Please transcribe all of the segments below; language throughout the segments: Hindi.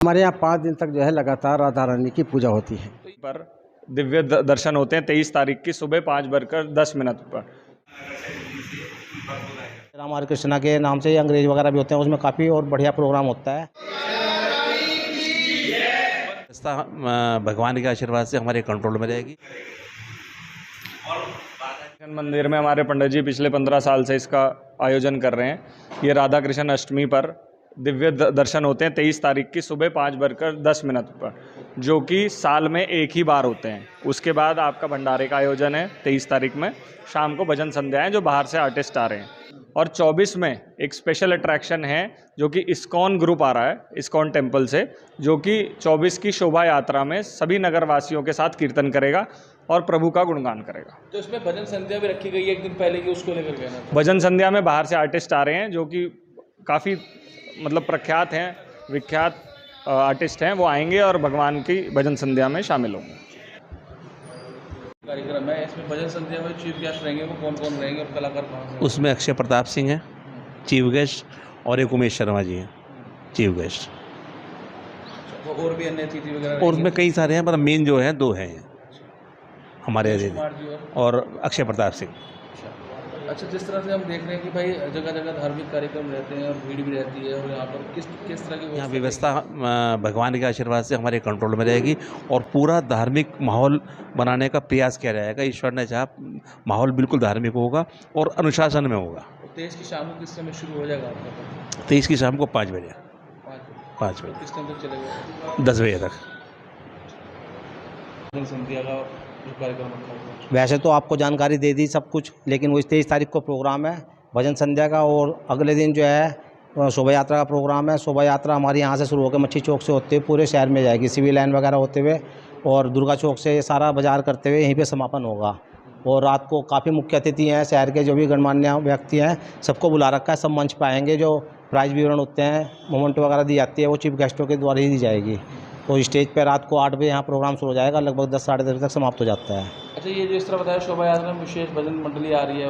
हमारे यहाँ 5 दिन तक जो है लगातार राधा रानी की पूजा होती है। पर दिव्य दर्शन होते हैं 23 तारीख की सुबह 5:10 पर। राम कृष्णा के नाम से अंग्रेज वगैरह भी होते हैं, उसमें काफ़ी और बढ़िया प्रोग्राम होता है। भगवान के आशीर्वाद से हमारे कंट्रोल में रहेगी। मंदिर में हमारे पंडित जी पिछले 15 साल से इसका आयोजन कर रहे हैं। ये राधा कृष्ण अष्टमी पर दिव्य दर्शन होते हैं 23 तारीख की सुबह 5:10 पर, जो कि साल में एक ही बार होते हैं। उसके बाद आपका भंडारे का आयोजन है 23 तारीख में, शाम को भजन संध्या है जो बाहर से आर्टिस्ट आ रहे हैं। और 24 में एक स्पेशल अट्रैक्शन है जो कि इस्कॉन ग्रुप आ रहा है इस्कॉन टेम्पल से, जो कि 24 की शोभा यात्रा में सभी नगर वासियों के साथ कीर्तन करेगा और प्रभु का गुणगान करेगा। तो इसमें भजन संध्या भी रखी गई है एक दिन पहले की, उसको लेकर गए ना? भजन संध्या में बाहर से आर्टिस्ट आ रहे हैं जो कि काफ़ी प्रख्यात हैं, विख्यात आर्टिस्ट हैं, वो आएंगे और भगवान की भजन संध्या में शामिल होंगे। कार्यक्रम है इसमें भजन संध्या में चीफ गेस्ट रहेंगे, वो कौन कौन रहेंगे और कलाकार कौन से? उसमें अक्षय प्रताप सिंह है चीफ गेस्ट, और एक उमेश शर्मा जी हैं चीफ गेस्ट। तो और भी अन्य अतिथि वगैरह? और उसमें कई सारे हैं, पर मेन जो हैं 2 हैं हमारे कुमार जी और अक्षय प्रताप सिंह। अच्छा, जिस तरह से हम देख रहे हैं कि भाई जगह जगह धार्मिक कार्यक्रम रहते हैं और भीड़ भी रहती है, और यहाँ पर किस तरह की यहाँ व्यवस्था भगवान के आशीर्वाद से हमारे कंट्रोल में रहेगी और पूरा धार्मिक माहौल बनाने का प्रयास किया जाएगा। ईश्वर ने चाहा माहौल बिल्कुल धार्मिक होगा और अनुशासन में होगा। 23 की शाम को किस समय शुरू हो जाएगा आपका? 23 की शाम को 5 बजे। 5 बजे। किस टाइम तक चलेगा? 10 बजे तक। भजन संध्या का जो कार्यक्रम रखा हुआ है, वैसे तो आपको जानकारी दे दी सब कुछ, लेकिन वो 23 तारीख को प्रोग्राम है भजन संध्या का, और अगले दिन जो है शोभा यात्रा का प्रोग्राम है। शोभा यात्रा हमारी यहाँ से शुरू होकर मच्छी चौक से होते हुए पूरे शहर में जाएगी, सिविल लाइन वगैरह होते हुए, और दुर्गा चौक से ये सारा बाजार करते हुए यहीं पे समापन होगा। और रात को काफ़ी मुख्य अतिथि हैं, शहर के जो भी गणमान्य व्यक्ति हैं सबको बुला रखा है। सब मंच पर आएंगे, जो प्राइज वितरण होते हैं, मोमेंट वगैरह दी जाती है, वो चीफ गेस्टों के द्वारा ही दी जाएगी। तो स्टेज पर रात को 8 बजे यहाँ प्रोग्राम शुरू हो जाएगा, लगभग 10 साढ़े 10 बजे तक समाप्त हो जाता है। अच्छा, ये जो इस तरह बताया शोभा यात्रा में विशेष भजन मंडली आ रही है,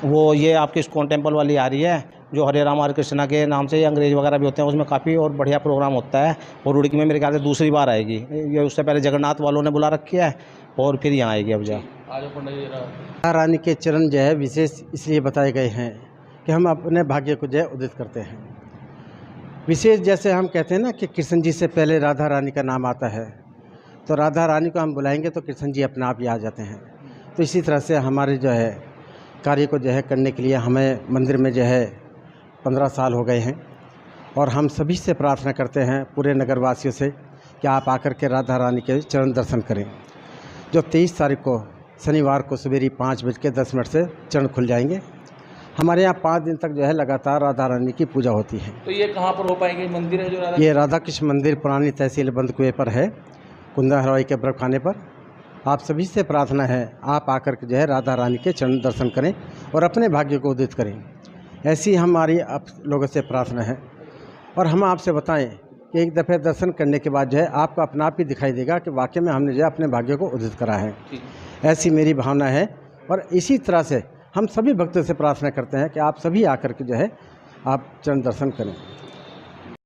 वो ये आपकी इस्कॉन टेम्पल वाली आ रही है, जो हरे राम कृष्णा के नाम से अंग्रेज वगैरह भी होते हैं, उसमें काफ़ी और बढ़िया प्रोग्राम होता है। और रुड़की में मेरे ख्याल से दूसरी बार आएगी, ये उससे पहले जगन्नाथ वालों ने बुला रखी है और फिर यहाँ आएगी। अब जा राधा रानी के चरण जो है विशेष इसलिए बताए गए हैं कि हम अपने भाग्य को जो है उदित करते हैं। विशेष जैसे हम कहते हैं ना कि कृष्ण जी से पहले राधा रानी का नाम आता है, तो राधा रानी को हम बुलाएंगे तो कृष्ण जी अपने आप ही आ जाते हैं। तो इसी तरह से हमारे जो है कार्य को जो है करने के लिए हमें मंदिर में जो है 15 साल हो गए हैं, और हम सभी से प्रार्थना करते हैं पूरे नगरवासियों से कि आप आकर के राधा रानी के चरण दर्शन करें। जो 23 तारीख को शनिवार को सवेरे 5:10 से चरण खुल जाएंगे। हमारे यहाँ 5 दिन तक जो है लगातार राधा रानी की पूजा होती है। तो ये कहाँ पर हो पाएंगे? मंदिर है जो ये राधा कृष्ण मंदिर पुरानी तहसील बंद कुएं पर है, कुंदा हलवाई के बर्फ खाने पर। आप सभी से प्रार्थना है आप आकर के जो है राधा रानी के चरण दर्शन करें और अपने भाग्य को उदित करें। ऐसी हमारी आप लोगों से प्रार्थना है। और हम आपसे बताएं कि एक दफ़े दर्शन करने के बाद जो है आपको अपना आप ही दिखाई देगा कि वाकई में हमने जो है अपने भाग्य को उदित करा है। ऐसी मेरी भावना है। और इसी तरह से हम सभी भक्तों से प्रार्थना करते हैं कि आप सभी आकर के जो है आप चरण दर्शन करें।